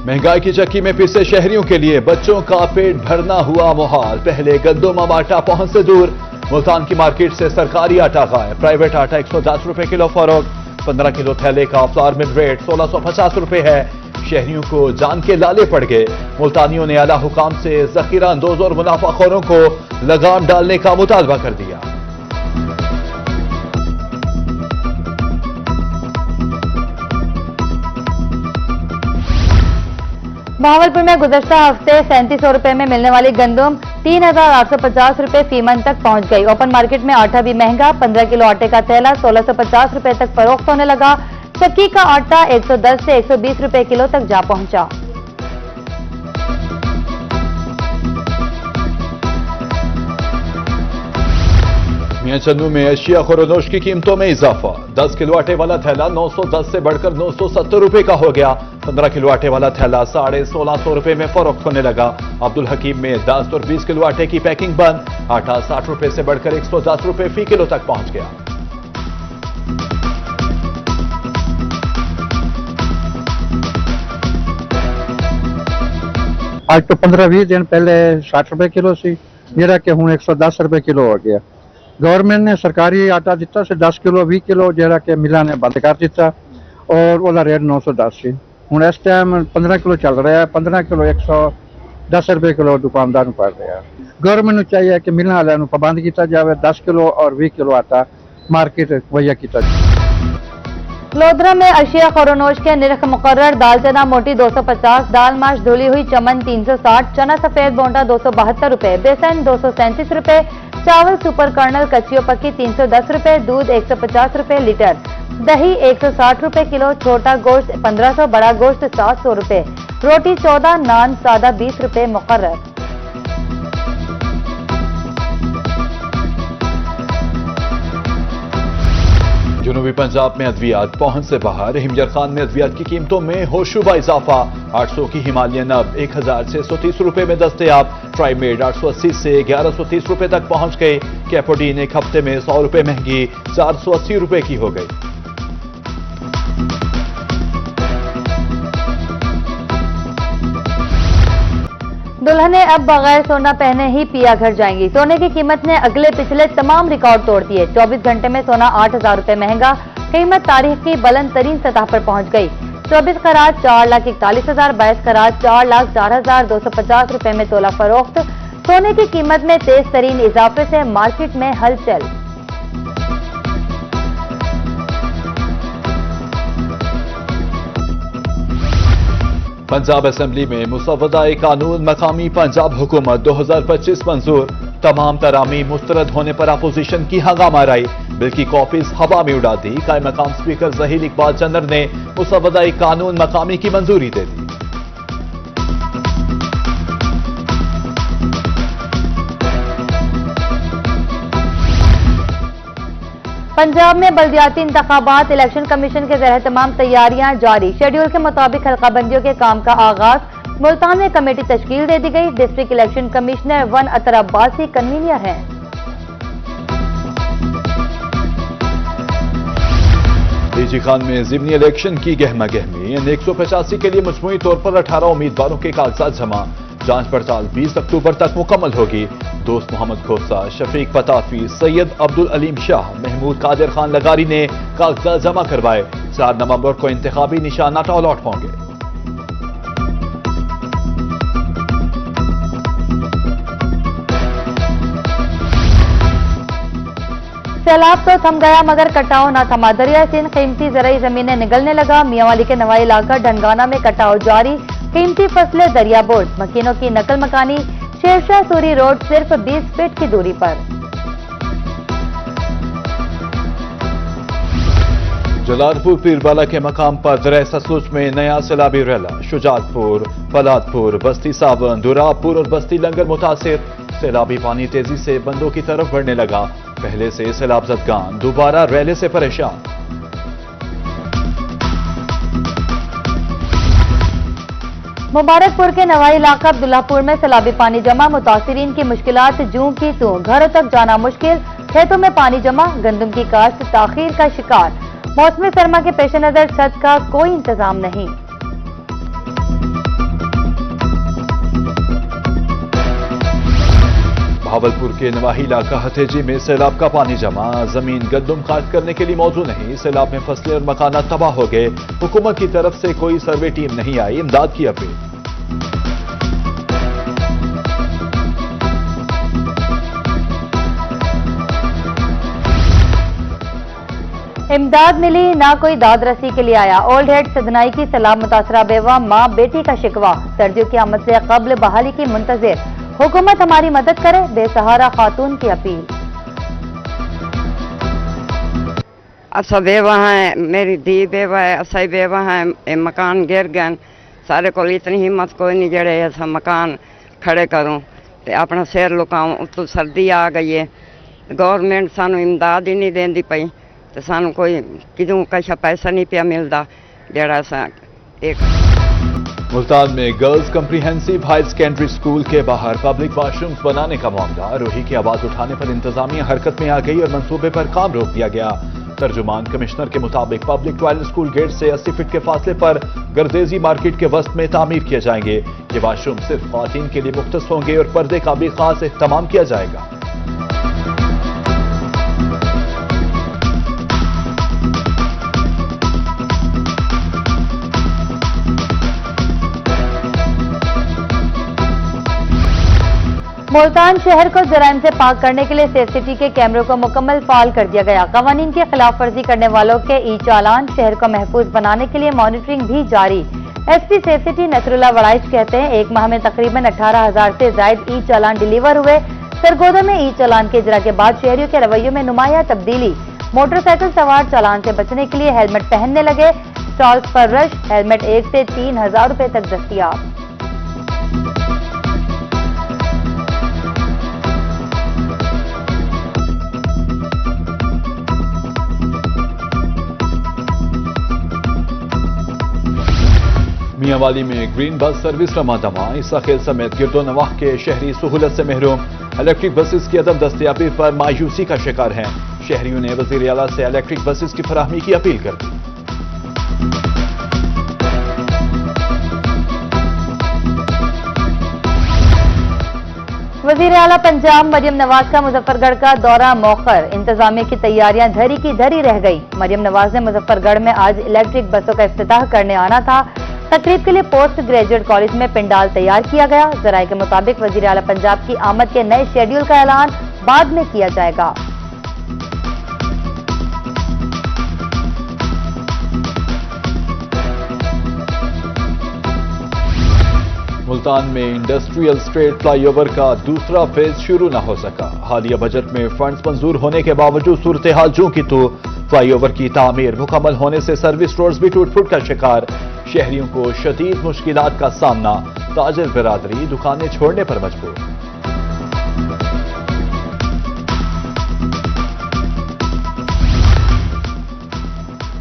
महंगाई की चक्की में पिसे शहरियों के लिए बच्चों का पेट भरना हुआ मुहाल। पहले गंदम अब आटा पहुंच से दूर। मुल्तान की मार्केट से सरकारी आटा गायब। प्राइवेट आटा 110 रुपए किलो फरोख्त। 15 किलो थैले का फ्लावर मिल रेट 1650 रुपए है। शहरियों को जान के लाले पड़ गए। मुल्तानियों ने आला हुकाम से जखीरा अंदोज और मुनाफाखोरों को लगाम डालने का मुतालबा कर दिया। बहावलपुर में गुज़श्ता हफ्ते 3700 रुपए में मिलने वाली गंदम 3850 रुपए फीमन तक पहुंच गई। ओपन मार्केट में आटा भी महंगा। 15 किलो आटे का थैला 1650 रुपए तक फरोख्त होने लगा। चक्की का आटा 110 से 120 रुपए किलो तक जा पहुंचा। मियां चन्नू में एशिया खुरनोश की कीमतों में इजाफा। 10 किलो आटे वाला थैला 910 से बढ़कर 970 रुपए का हो गया। 15 किलो आटे वाला थैला 1650 रुपए में फरोख्त होने लगा। अब्दुल हकीम में 10 और 20 किलो आटे की पैकिंग बंद। आटा 60 रुपए से बढ़कर 110 रुपए फी किलो तक पहुंच गया। आज तो 15-20 दिन पहले 60 रुपए किलो सी, जेड़ा कि हुण 110 रुपए किलो हो गया। गवर्नमेंट ने सरकारी आटा दिता से 10 किलो 20 किलो जेड़ा कि मिलां ने बंद कर दिता और उसका रेट 910 सी। हुण इस टाइम 15 किलो चल रहा है। 15 किलो 110 रुपए किलो दुकानदार पड़ रहा है। गवर्नमेंट को चाहिए कि मिलां वाले पाबंद किया जाए। 10 किलो और 20 किलो आटा मार्केट मुहैया किया जाए। लोधरा में अशिया खुरनोश के निरख मुकर्रर। दाल चना मोटी 250, दाल माश धुली हुई चमन 360, चना सफेद बोंडा 272 रुपए, बेसन 237 रुपए, चावल सुपर कर्नल कच्ची पक्की 310 रुपए, दूध 150 रुपए लीटर, दही 160 रुपए किलो, छोटा गोश्त 1500, बड़ा गोश्त 700 रुपए, रोटी 14, नान सादा 20 रुपए मुकर्रर। जनूबी पंजाब में अद्वियात पहुंच से बाहर। हिमयर खान में अद्वियात की कीमतों में होशुबा इजाफा। 800 की हिमालयन अब 1630 रुपए में दस्तयाब। ट्राइमेड 880 से 1130 रुपए तक पहुंच गए। कैपोडीन एक हफ्ते में 100 रुपए महंगी 480 रुपए की हो गई। दुल्हने अब बगैर सोना पहने ही पिया घर जाएंगी। सोने की कीमत ने अगले पिछले तमाम रिकॉर्ड तोड़ दिए। 24 घंटे में सोना 8000 रुपए महंगा। कीमत तारीख की बुलंद तरीन सतह पर पहुंच गई। 24 करात 4,41,000, 22 करात 4,04,250 रुपए में तोला फरोख्त। सोने की कीमत में तेज तरीन इजाफे से मार्केट में हलचल। पंजाब असेंबली में मुसव्वदा कानून मकामी पंजाब हुकूमत 2025 मंजूर। तमाम तरामी मुस्तरद होने पर अपोजिशन की हंगामा राई। बिल की कॉपीज हवा में उड़ा दी। कायम मकाम स्पीकर जहील इकबाल चंदर ने मुसव्वदा कानून मकामी की मंजूरी दे दी। पंजाब में बल्दियाती इंतखाबात। इलेक्शन कमीशन के ज़रिए तमाम तैयारियां जारी। शेड्यूल के मुताबिक हल्काबंदियों के काम का आगाज। मुल्तान में कमेटी तश्कील दे दी गई। डिस्ट्रिक्ट इलेक्शन कमिश्नर 1 अतर अब्बासी कन्वीनियर हैं। डीजी खान में ज़िमनी इलेक्शन की गहमा गहमी। 185 के लिए मजमूई तौर पर 18 उम्मीदवारों के कागजात जमा। जांच पड़ताल 20 अक्टूबर तक मुकम्मल होगी। दोस्त मोहम्मद खोसा, शफीक पताफी, सैयद अब्दुल अलीम शाह, महमूद कादिर खान लगारी ने कागजात जमा करवाए। 4 नवंबर को इंतखाबी निशानात ऑल आउट होंगे। सैलाब तो थम गया मगर कटाव ना थमा। दरिया सिंध कीमती ज़राई जमीनें निगलने लगा। मियांवाली के नवाई इलाका ढनगाना में कटाव जारी। कीमती फसलें दरिया बोर्ड। मकीनों की नकल मकानी। शेरशाह सूरी रोड सिर्फ 20 फीट की दूरी पर। जलालपुर पीरबाला के मकाम पर दरिया सतलुज में नया सैलाबी रैला। शुजातपुर, फलादपुर, बस्ती सावन, दुराबपुर और बस्ती लंगर मुतासिर। सैलाबी पानी तेजी से बंदों की तरफ बढ़ने लगा। पहले से सैलाब जदगान दोबारा रैले से परेशान। मुबारकपुर के नवाई इलाका अब्दुल्लापुर में सैलाबी पानी जमा। मुतासिरीन की मुश्किलात जूं की तूं। घरों तक जाना मुश्किल। खेतों में पानी जमा। गंदम की काश्त ताखीर का शिकार। मौसमी सरमा के पेश नजर छत का कोई इंतजाम नहीं। बहावलपुर के नवाही इलाका हथेजी में सैलाब का पानी जमा, जमीन गंदम काट करने के लिए मौजूद नहीं। सैलाब में फसलें और मकानात तबाह हो गए। हुकूमत की तरफ से कोई सर्वे टीम नहीं आई, इमदाद की अपील। इमदाद मिली, ना कोई दाद रसी के लिए आया। ओल्ड हेड सदनाई की सैलाब मुतासरा बेवा मां बेटी का शिकवा, सर्दियों की आमद से कब्ल बहाली की मुंतजिर, हुकूमत हमारी मदद करे, बेसहारा खातून की अपील। असा बेवा है, मेरी धी बेवा है, असा ही बेवा है। मकान गिर गए, सारे को इतनी हिम्मत कोई नहीं जड़े ऐसा मकान खड़े करूं ते अपना सिर लुकाऊं। उतों सर्दी आ गई है, गवर्नमेंट सानू इमदाद ही नहीं देंदी पई ते सानू कोई किदों कशा पैसा नहीं पिया मिलता जड़ा सा एक। मुल्तान में girls comprehensive higher secondary school के बाहर पब्लिक वाशरूम्स बनाने का मामला, रोही की आवाज उठाने पर इंतजामिया हरकत में आ गई और मंसूबे पर काम रोक दिया गया। तर्जुमान कमिश्नर के मुताबिक पब्लिक टॉयलेट स्कूल गेट से 80 फीट के फासले पर गर्देजी मार्केट के वस्त में तामीर किए जाएंगे। ये वाशरूम सिर्फ ख्वातीन के लिए मुख्तस होंगे और पर्दे का भी खास एहतमाम किया जाएगा। मुल्तान शहर को जराइम से पाक करने के लिए सेफ सिटी के कैमरों को मुकम्मल फाल कर दिया गया। कवानीन की खिलाफ वर्जी करने वालों के ई चालान, शहर को महफूज बनाने के लिए मॉनिटरिंग भी जारी। SP safe city Nasrullah Waraich कहते हैं, एक माह में तकरीबन 18,000 से जायद ई चालान डिलीवर हुए। सरगोदा में ई चालान के इजरा के बाद शहरियों के रवैयों में नुमाया तब्दीली। मोटरसाइकिल सवार चालान से बचने के लिए हेलमेट पहनने लगे। स्टॉल्स पर रश, हेलमेट 1 से 3,000 रुपए तक दस्तियाब। मियांवाली में ग्रीन बस सर्विस रमादमा, ईसा खेल समेत गिरदो नवाह के शहरी सहूलत से महरूम। इलेक्ट्रिक बसेस की अदम दस्तयाबी पर मायूसी का शिकार हैं। शहरियों ने वजीर आला से इलेक्ट्रिक बसेस की फराहमी की अपील कर दी। वजीर आला पंजाब मरियम नवाज का मुजफ्फरगढ़ का दौरा मौखर, इंतजामिया की तैयारियां धरी की धरी रह गई। मरियम नवाज ने मुजफ्फरगढ़ में आज इलेक्ट्रिक बसों का इफ्तिताह करने आना था। तकरीब के लिए पोस्ट ग्रेजुएट कॉलेज में पिंडाल तैयार किया गया। जराये के मुताबिक वजीर आला पंजाब की आमद के नए शेड्यूल का ऐलान बाद में किया जाएगा। मुल्तान में इंडस्ट्रियल स्ट्रेट फ्लाईओवर का दूसरा फेज शुरू न हो सका। हालिया बजट में फंड्स मंजूर होने के बावजूद सूरत हाल जूं की तो फ्लाईओवर की तामीर मुकम्मल होने से सर्विस रोड्स भी टूट फूट का शिकार। शहरियों को शदीद मुश्किलात का सामना, ताजिर बिरादरी दुकानें छोड़ने पर मजबूर।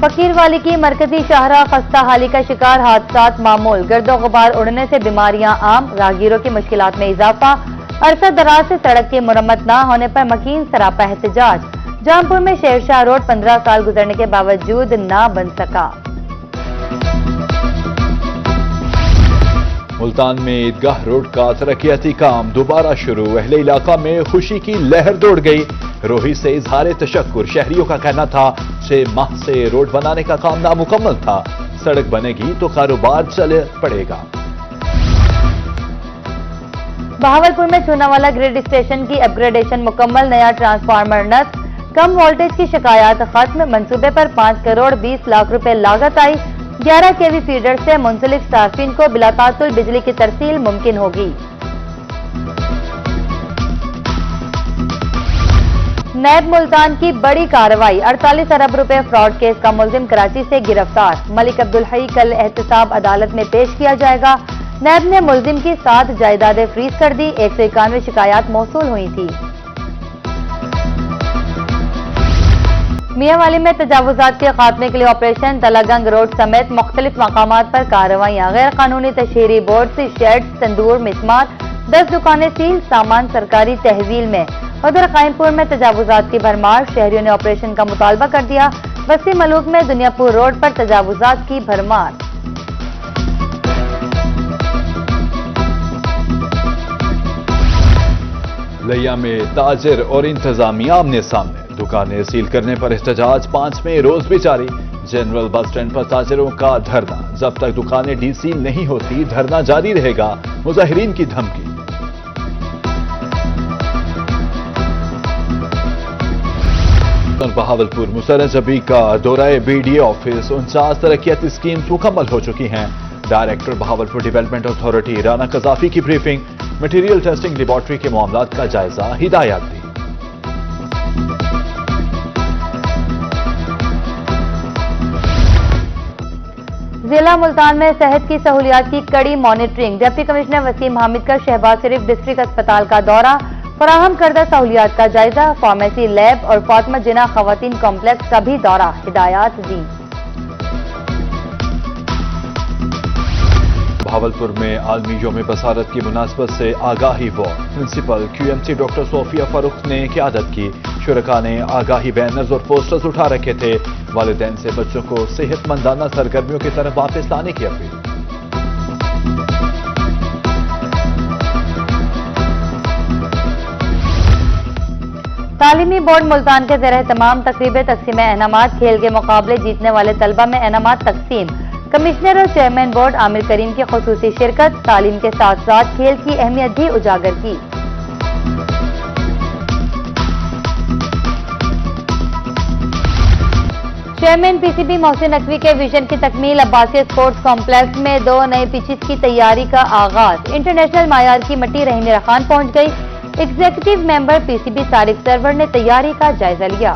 फकीरवाली की मरकजी शाहराह खस्ता हाली का शिकार, हादसात मामूल, गर्दो गुबार उड़ने से बीमारियां आम, राहगीरों की मुश्किलात में इजाफा। अरसा दराज से सड़क की मुरम्मत न होने पर मकीन सरापा एहतजाज। जामपुर में शेरशाह रोड 15 साल गुजरने के बावजूद न बन सका। मुल्तान में ईदगाह रोड का तरक्याती काम दोबारा शुरू, अहले इलाका में खुशी की लहर दौड़ गई। रोही से इजहार तशक्कुर, शहरियों का कहना था 6 माह से रोड बनाने का काम नामुकम्मल था, सड़क बनेगी तो कारोबार चले पड़ेगा। बहावलपुर में चूनावाला ग्रिड स्टेशन की अपग्रेडेशन मुकम्मल, नया ट्रांसफार्मर नस्ब, कम वोल्टेज की शिकायत खत्म। मंसूबे पर 5 करोड़ 20 लाख रुपए लागत आई। 11 केवी फीडर से मुंसलिक सार्फिन को बिलातातुल बिजली की तरसील मुमकिन होगी। नैब मुल्तान की बड़ी कार्रवाई, 48 अरब रुपए फ्रॉड केस का मुलजिम कराची से गिरफ्तार। मलिक अब्दुल हई कल एहतसाब अदालत में पेश किया जाएगा। नैब ने मुलजिम की 7 जायदादें फ्रीज कर दी। 191 शिकायत मौसूल हुई थी। मियांवाली में तजावुजात के खात्मे के लिए ऑपरेशन, तलागंग रोड समेत मुख्तलिफ मकामात पर कार्रवाइयां। गैर कानूनी तशहरी बोर्ड से शेड, तंदूर, मिसमार, 10 दुकानें सील, सामान सरकारी तहवील में। उधर कायमपुर में तजावुजात की भरमार, शहरियों ने ऑपरेशन का मुतालबा कर दिया। बस्ती मलूक में दुनियापुर रोड पर तजावुजात की भरमार। लिया में ताजिर और इंतजामिया आमने सामने, दुकानें सील करने पर एहतजाज 5 में रोज भी जारी। जनरल बस स्टैंड पर ताजिरों का धरना, जब तक दुकानें डीसील नहीं होती धरना जारी रहेगा, मुजाहिरीन की धमकी। बहावलपुर मुसरजबी का दौराए बीडीए ऑफिस, 49 तरक्याती स्कीम्स मुकम्मल हो चुकी हैं। Director Bahawalpur development authority Rana Gaddafi की ब्रीफिंग, मटेरियल टेस्टिंग लेबॉर्ट्री के मामलात का जायजा, हिदायत दी। जिला मुल्तान में सेहत की सहूलियात की कड़ी monitoring, deputy commissioner Waseem Hamid का शहबाज शरीफ डिस्ट्रिक्ट अस्पताल का दौरा, फराहम करदा सहूलियात का जायजा, फार्मेसी लैब और फातिमा जिना खवातीन कॉम्प्लेक्स का भी दौरा, हिदायत दी। बहावलपुर में आलमी योम बसारत की मुनासबत से आगाही walk, principal QMC doctor Sofia Farooq ने क़यादत की। शुरका ने आगाही बैनर्स और पोस्टर्स उठा रखे थे। वालिदैन से बच्चों को सेहतमंदाना सरगर्मियों की तरफ वापस लाने की अपील। तालीमी बोर्ड मुल्तान के ज़ेर तमाम तकरीबें तकसीम इनामात, खेल के मुकाबले जीतने वाले तलबा में इनामात तकसीम। कमिश्नर और चेयरमैन बोर्ड आमिर करीम की खुसूसी शिरकत, तालीम के साथ साथ खेल की अहमियत भी उजागर की। चेयरमैन PCB मोहसिन नकवी के विजन की तकमील, अब्बासिया स्पोर्ट्स कॉम्प्लेक्स में 2 नए पिचेस की तैयारी का आगाज, इंटरनेशनल मायार की मट्टी रहीम रखान पहुंच गई। एग्जीक्यूटिव मेंबर PCB सारिक सरवर ने तैयारी का जायजा लिया।